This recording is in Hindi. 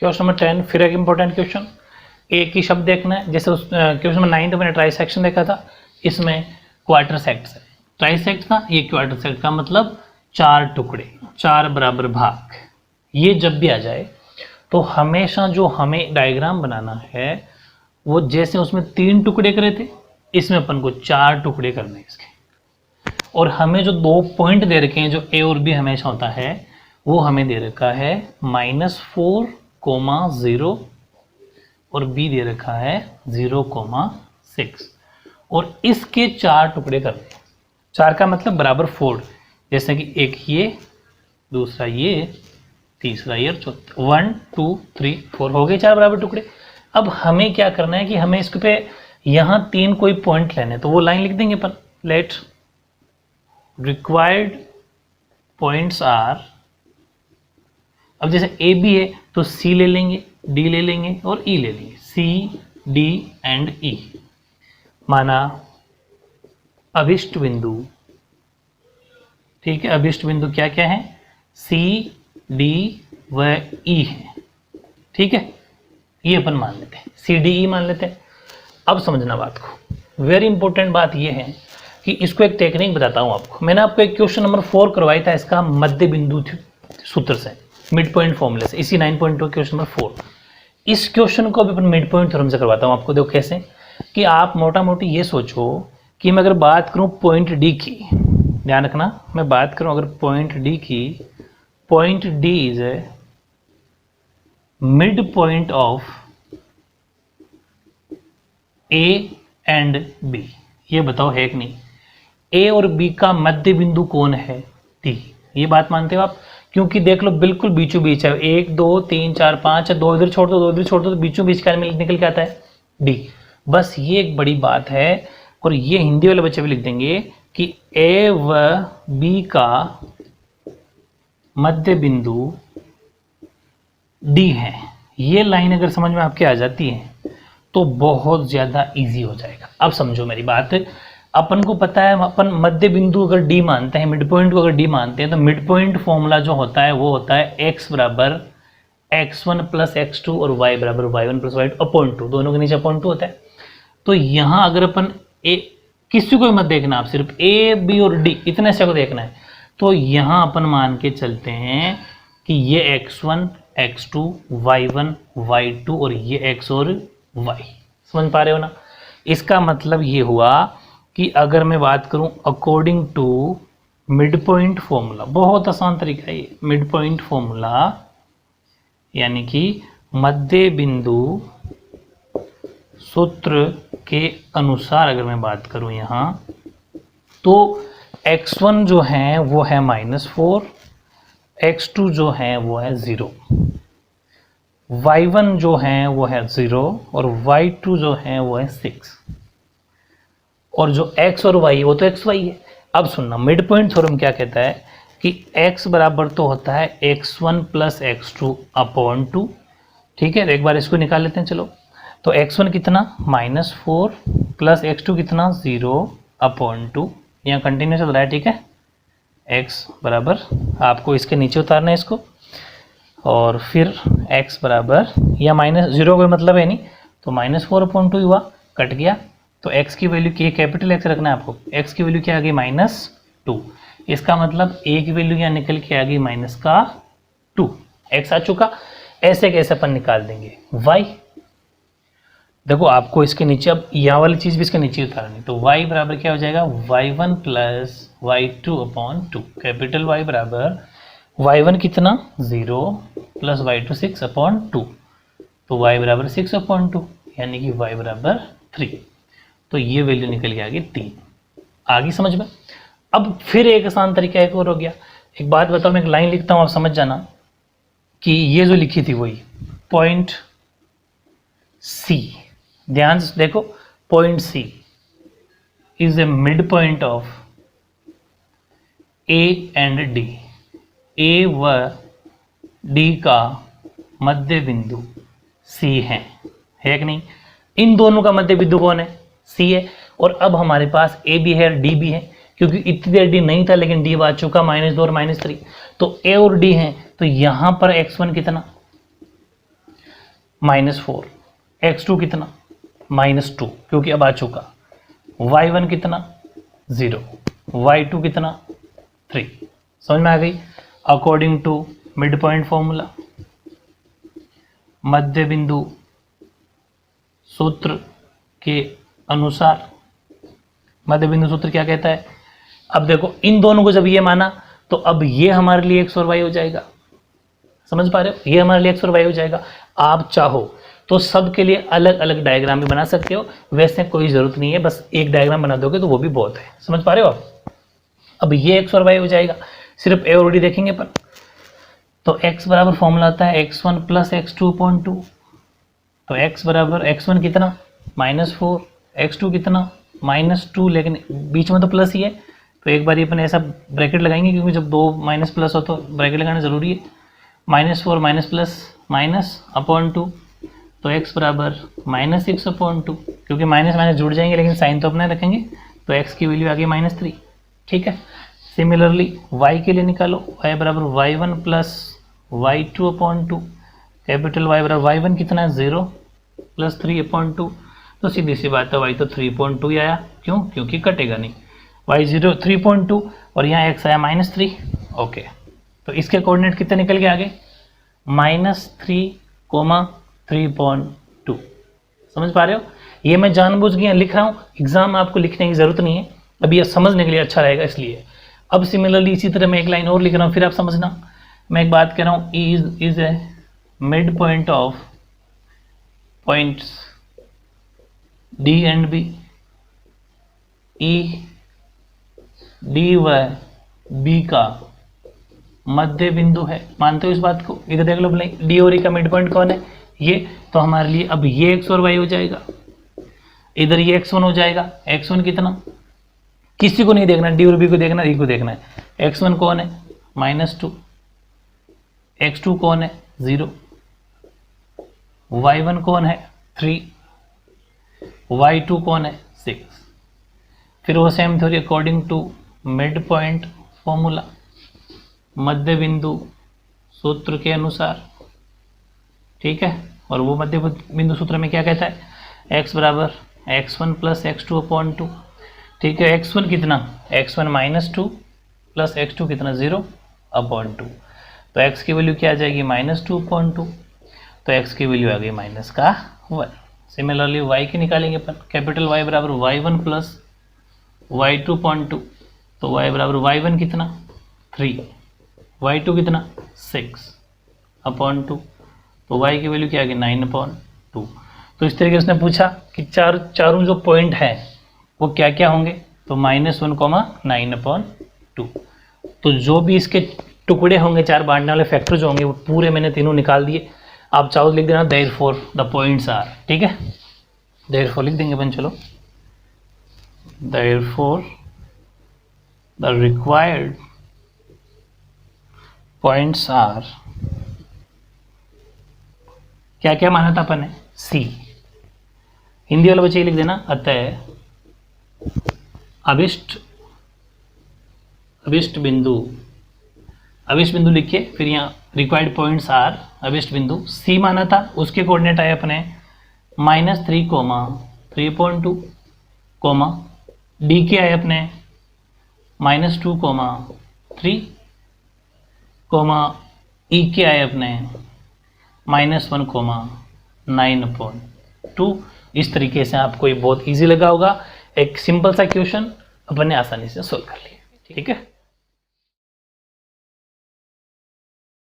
क्वेश्चन नंबर 10 फिर एक इंपॉर्टेंट क्वेश्चन, एक ही शब्द देखना है। जैसे उस क्वेश्चन नंबर 9 तो मैंने ट्राइसेक्शन देखा था, इसमें क्वार्टर सेक्ट है। ट्राइसेक्ट का ये क्वार्टर सेक्ट का मतलब चार टुकड़े, चार बराबर भाग। ये जब भी आ जाए तो हमेशा जो हमें डायग्राम बनाना है वो जैसे उसमें 3 टुकड़े करे थे, इसमें अपन को 4 टुकड़े करने हैं इसके। और हमें जो 2 पॉइंट दे रखे हैं, जो ए और बी हमेशा होता है, वो हमें दे रखा है -4,0 और बी दे रखा है 0,6। और इसके 4 टुकड़े करने हैं। 4 का मतलब बराबर 4, जैसे कि एक ये, दूसरा ये, तीसरा ये और चौथा। 1 2 3 4 हो गए 4 बराबर टुकड़े। अब हमें क्या करना है कि हमें इसके पे यहाँ 3 कोई पॉइंट लेने, तो वो लाइन लिख देंगे अपन। लेट रिक्वायर्ड पॉइंट्स आर, अब जैसे ए बी है तो सी ले लेंगे, डी ले लेंगे और ई ले लेंगे। सी डी एंड ई माना अभिष्ट बिंदु, ठीक है। अभिष्ट बिंदु क्या क्या है, सी डी व ई है, ठीक है। ये अपन मान लेते हैं, सी डी ई मान लेते हैं। अब समझना बात को, वेरी इंपॉर्टेंट बात ये है कि इसको एक टेक्निक बताता हूं आपको। मैंने आपको एक क्वेश्चन नंबर 4 करवाया था, इसका मध्य बिंदु सूत्र से, मिड पॉइंट फॉर्मूले से, इसी 9.2 क्वेश्चन नंबर 4। इस क्वेश्चन को भी अपन मिड पॉइंट थ्योरम से करवाता हूं आपको। देखो कैसे, कि आप मोटा मोटी ये सोचो कि मैं अगर बात करूं पॉइंट डी की, ध्यान रखना, मैं बात करूं अगर पॉइंट डी की, point D is a mid point of A and B. ये बताओ है कि नहीं, ए और बी का मध्य बिंदु कौन है, डी। ये बात मानते हो आप, क्योंकि देख लो बिल्कुल बीचों बीच है। 1 2 3 4 5 है, 2 इधर छोड़ दो, 2 इधर छोड़ दो, तो बीचों बीच का निकल के आता है डी। बस ये एक बड़ी बात है। और ये हिंदी वाले बच्चे भी लिख देंगे कि ए व बी का मध्य बिंदु डी है। ये लाइन अगर समझ में आपके आ जाती है तो बहुत ज़्यादा इजी हो जाएगा। अब समझो मेरी बात, अपन को पता है, अपन मध्य बिंदु अगर डी मानते हैं, मिड पॉइंट को अगर डी मानते हैं, तो मिड पॉइंट फॉर्मूला जो होता है वो होता है x बराबर x1 प्लस x2 और y बराबर y1 प्लस y2 अपॉन 2, दोनों के नीचे अपॉन 2 होता है। तो यहाँ अगर अपन ए, किसी को भी मत देखना, आप सिर्फ ए बी और डी इतने से को देखना है, तो यहाँ अपन मान के चलते हैं कि ये x1 x2 y1 y2 और ये x और y। समझ पा रहे हो ना। इसका मतलब ये हुआ कि अगर मैं बात करूं according to mid point formula, बहुत आसान तरीका है ये, मिड पॉइंट फॉर्मूला यानी कि मध्य बिंदु सूत्र के अनुसार अगर मैं बात करूं यहाँ, तो x1 जो है वो है -4, x2 जो है वो है 0, y1 जो है वो है 0 और y2 जो है वो है 6, और जो x और y वो तो x y है। अब सुनना, मिड पॉइंट थ्योरम क्या कहता है कि x बराबर तो होता है x1 प्लस x2 अपॉन 2, ठीक है। एक बार इसको निकाल लेते हैं, चलो। तो x1 कितना -4 प्लस x2 कितना 0 अपॉन 2, यहाँ कंटिन्यू चल रहा है, ठीक है। x बराबर, आपको इसके नीचे उतारना है इसको, और फिर x बराबर, या -0 कोई मतलब है नहीं, तो -4 अपॉन 2 हुआ, कट गया। तो x की वैल्यू की कैपिटल X रखना है आपको। x की वैल्यू क्या आ गई -2, इसका मतलब a की वैल्यू यहाँ निकल के आ गई -2, x आ चुका। ऐसे कैसे अपन निकाल देंगे y, देखो आपको इसके नीचे, अब यह वाली चीज़ भी इसके नीचे उतारनी, तो y बराबर क्या हो जाएगा y1 plus y2 upon 2, capital Y बराबर y1 कितना 0 प्लस y2 6 अपॉन 2, तो y बराबर 6 अपॉन 2 यानी कि y बराबर 3। तो ये वैल्यू निकल के आ गई 3। आगे समझ में। अब फिर एक आसान तरीका एक और हो गया। एक बात बताओ, मैं एक लाइन लिखता हूँ, आप समझ जाना कि ये जो लिखी थी वही पॉइंट C, ध्यान से देखो, point C is a mid point of A and D। A व D का मध्य बिंदु C है कि नहीं। इन दोनों का मध्य बिंदु कौन है, C है। और अब हमारे पास A भी है और D भी है, क्योंकि इतनी देर D नहीं था लेकिन D आ चुका -2 और -3, तो A और D हैं। तो यहाँ पर x1 कितना -4, x2 कितना -2 क्योंकि अब आ चुका, y1 कितना 0, y2 कितना 3। समझ में आ गई। According to mid point formula, मध्य बिंदु सूत्र के अनुसार, मध्य बिंदु सूत्र क्या कहता है। अब देखो इन दोनों को जब ये माना तो अब ये हमारे लिए x और y हो जाएगा। समझ पा रहे हो, ये हमारे लिए x और y हो जाएगा। आप चाहो तो सब के लिए अलग अलग डायग्राम भी बना सकते हो, वैसे कोई जरूरत नहीं है, बस एक डायग्राम बना दोगे तो वो भी बहुत है। समझ पा रहे हो आप। अब ये x और y हो जाएगा, सिर्फ a और d देखेंगे पर। तो x बराबर फॉर्मूला आता है x1 प्लस x2/2। तो x बराबर x1 कितना -4, x2 कितना -2, लेकिन बीच में तो प्लस ही है तो एक बार ये अपन ऐसा ब्रैकेट लगाएंगे क्योंकि जब दो माइनस प्लस हो तो ब्रैकेट लगाना जरूरी है। -4 माइनस प्लस -/2, तो x बराबर -6/2, क्योंकि माइनस माइनस जुड़ जाएंगे लेकिन साइन तो अपने रखेंगे, तो x की वैल्यू आ गई -3। ठीक है। सिमिलरली y के लिए निकालो, y बराबर y1 plus y2/2, capital Y बराबर y1 कितना है 0 प्लस 3/2, तो सीधी सी बात है y तो 3.2 ही आया। क्यों? क्योंकि कटेगा नहीं। y 0 3.2 और यहाँ x आया -3। ओके, तो इसके कोऑर्डिनेट कितने निकल के आगे -3,3.2। समझ पा रहे हो। ये मैं जानबूझ के यहाँ लिख रहा हूँ, एग्जाम में आपको लिखने की जरूरत नहीं है, अभी ये समझने के लिए अच्छा रहेगा इसलिए। अब सिमिलरली इसी तरह मैं एक लाइन और लिख रहा हूँ, फिर आप समझना। मैं एक बात कह रहा हूँ, E is a mid point of points D and B, E D व B का मध्य बिंदु है। मानते हो इस बात को? इधर देख लो भले D और E का मिड पॉइंट कौन है, ये। तो हमारे लिए अब ये x और y हो जाएगा, इधर ये x1 हो जाएगा। x1 कितना, किसी को नहीं देखना, D और B को देखना, E को देखना है। x1 कौन है -2, x2 कौन है 0, y1 कौन है 3, y2 कौन है 6। फिर वो same theory according to mid point formula, मध्य बिंदु सूत्र के अनुसार। ठीक है। और वो मध्य बिंदु सूत्र में क्या कहता है, x बराबर x1 प्लस x2/2। ठीक है। x1 कितना, x1 -2 प्लस x2 कितना 0/2, तो x की वैल्यू क्या आ जाएगी -2/2, तो x की वैल्यू आ गई -1। सिमिलरली y की निकालेंगे अपन, कैपिटल Y बराबर y1 प्लस y2/2, तो y बराबर y1 कितना 3, y2 कितना 6/2, तो y की वैल्यू क्या आ गई 9/2। तो इस तरीके से उसने पूछा कि चारों जो पॉइंट हैं वो क्या क्या होंगे, तो -1, 9/2। तो जो भी इसके टुकड़े होंगे, चार बांटने वाले फैक्टर जो होंगे, वो पूरे मैंने तीनों निकाल दिए। आप चाहो लिख देना देयरफॉर द पॉइंट्स आर। ठीक है, देयरफॉर लिख देंगे अपन। चलो, therefore the required points are, क्या क्या माना था अपन ने, सी। हिंदी वाले बच्चे लिख देना, अतः अभिष्ट बिंदु लिख के फिर यहाँ रिक्वायर्ड पॉइंट्स आर, अभिष्ट बिंदु सी माना था, उसके कोऑर्डिनेट आए अपने -3,3.2, डी के आए अपने -2,3, ई के आए अपने -1,9.2। इस तरीके से आपको ये बहुत इजी लगा होगा। एक सिंपल सा क्वेश्चन अपन ने आसानी से सोल्व कर लिया। ठीक है।